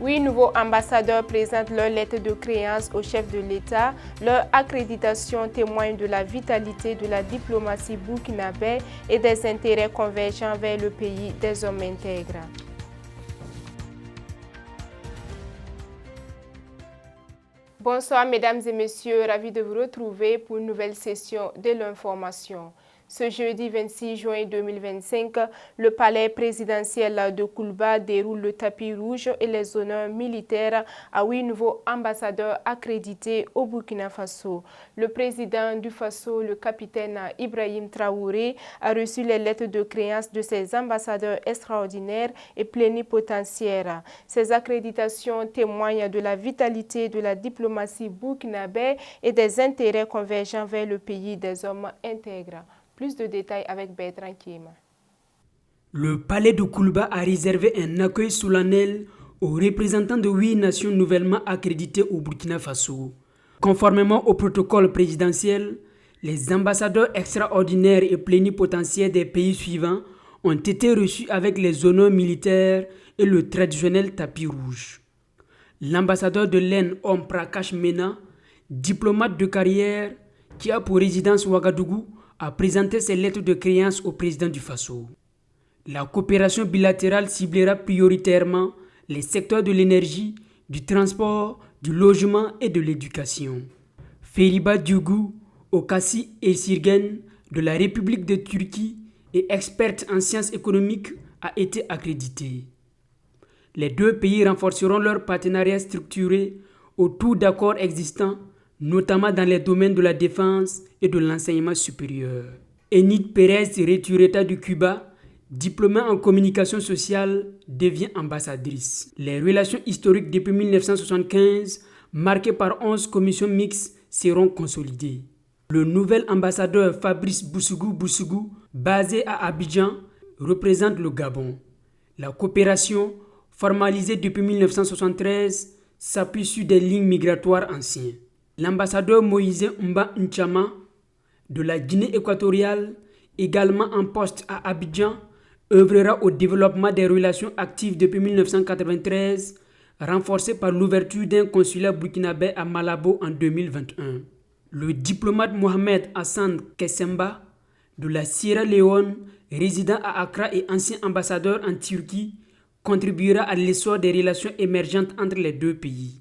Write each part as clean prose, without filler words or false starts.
8 nouveaux ambassadeurs présentent leur lettre de créance au chef de l'État. Leur accréditation témoigne de la vitalité de la diplomatie burkinabé et des intérêts convergents vers le pays des hommes intègres. Bonsoir mesdames et messieurs, ravi de vous retrouver pour une nouvelle session de l'information. Ce jeudi 26 juin 2025, le palais présidentiel de Koulba déroule le tapis rouge et les honneurs militaires à 8 nouveaux ambassadeurs accrédités au Burkina Faso. Le président du Faso, le capitaine Ibrahim Traoré, a reçu les lettres de créance de ses ambassadeurs extraordinaires et plénipotentiaires. Ces accréditations témoignent de la vitalité de la diplomatie burkinabé et des intérêts convergents vers le pays des hommes intègres. Plus de détails avec Bertrand Kiema. Le palais de Koulba a réservé un accueil solennel aux représentants de 8 nations nouvellement accréditées au Burkina Faso. Conformément au protocole présidentiel, les ambassadeurs extraordinaires et plénipotentiaires des pays suivants ont été reçus avec les honneurs militaires et le traditionnel tapis rouge. L'ambassadeur de l'Inde, Om Prakash Mena, diplomate de carrière qui a pour résidence Ouagadougou, a présenté ses lettres de créance au président du Faso. La coopération bilatérale ciblera prioritairement les secteurs de l'énergie, du transport, du logement et de l'éducation. Feriba Diougou, Okassi Esirgen de la République de Turquie et experte en sciences économiques a été accrédité. Les deux pays renforceront leur partenariat structuré autour d'accords existants, notamment dans les domaines de la défense et de l'enseignement supérieur. Enid Pérez Retureta du Cuba, diplômée en communication sociale, devient ambassadrice. Les relations historiques depuis 1975, marquées par 11 commissions mixtes, seront consolidées. Le nouvel ambassadeur Fabrice Bousougou, basé à Abidjan, représente le Gabon. La coopération, formalisée depuis 1973, s'appuie sur des lignes migratoires anciennes. L'ambassadeur Moïse Mba Nchama de la Guinée équatoriale, également en poste à Abidjan, œuvrera au développement des relations actives depuis 1993, renforcées par l'ouverture d'un consulat burkinabé à Malabo en 2021. Le diplomate Mohamed Hassan Kessemba de la Sierra Leone, résident à Accra et ancien ambassadeur en Turquie, contribuera à l'essor des relations émergentes entre les deux pays.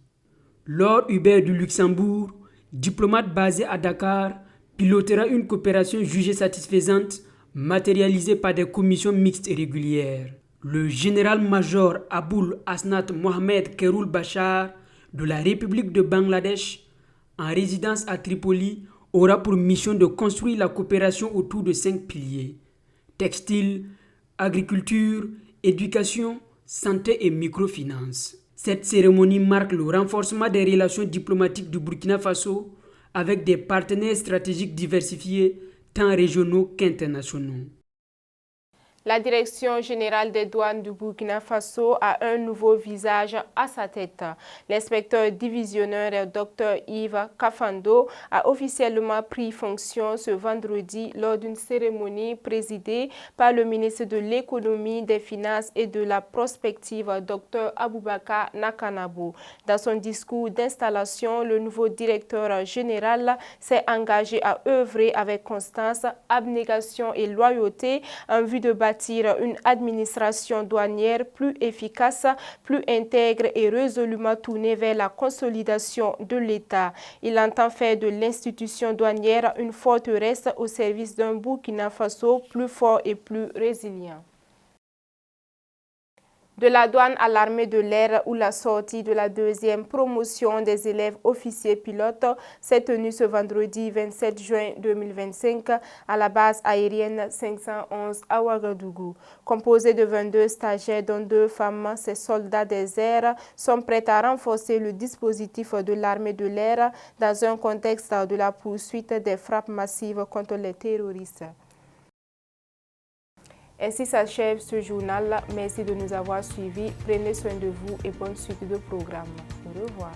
Lord Hubert du Luxembourg, diplomate basé à Dakar, pilotera une coopération jugée satisfaisante, matérialisée par des commissions mixtes et régulières. Le général-major Aboul Asnat Mohamed Keroul Bachar de la République de Bangladesh, en résidence à Tripoli, aura pour mission de construire la coopération autour de 5 piliers: textile, agriculture, éducation, santé et microfinance. Cette cérémonie marque le renforcement des relations diplomatiques du Burkina Faso avec des partenaires stratégiques diversifiés, tant régionaux qu'internationaux. La Direction générale des douanes du Burkina Faso a un nouveau visage à sa tête. L'inspecteur divisionnaire Dr Yves Kafando a officiellement pris fonction ce vendredi lors d'une cérémonie présidée par le ministre de l'Économie, des Finances et de la Prospective, Dr Aboubakar Nakanabou. Dans son discours d'installation, le nouveau directeur général s'est engagé à œuvrer avec constance, abnégation et loyauté en vue de bâtir une administration douanière plus efficace, plus intègre et résolument tournée vers la consolidation de l'État. Il entend faire de l'institution douanière une forteresse au service d'un Burkina Faso plus fort et plus résilient. De la douane à l'armée de l'air, où la sortie de la deuxième promotion des élèves officiers pilotes s'est tenue ce vendredi 27 juin 2025 à la base aérienne 511 à Ouagadougou. Composée de 22 stagiaires dont 2 femmes, ces soldats des airs sont prêts à renforcer le dispositif de l'armée de l'air dans un contexte de la poursuite des frappes massives contre les terroristes. Ainsi s'achève ce journal. Merci de nous avoir suivis. Prenez soin de vous et bonne suite de programme. Au revoir.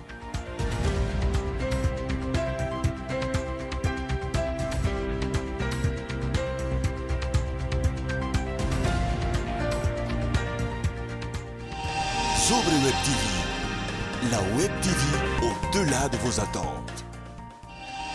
Sobre Web TV La Web TV au-delà de vos attentes.